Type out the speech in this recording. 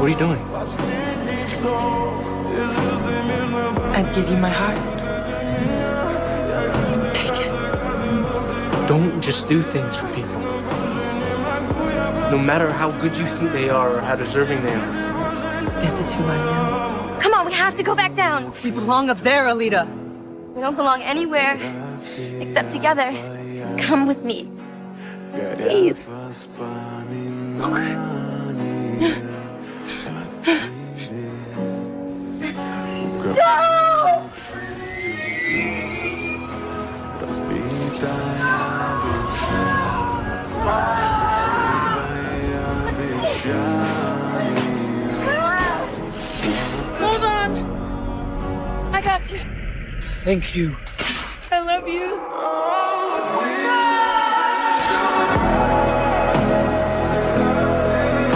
What are you doing? I'd give you my heart. Take it. Don't just do things for people. No matter how good you think they are or how deserving they are. This is who I am. Come on, we have to go back down. We belong up there, Alita. We don't belong anywhere except together. Come with me. Please. No! Hold on. I got you. Thank you. I love you.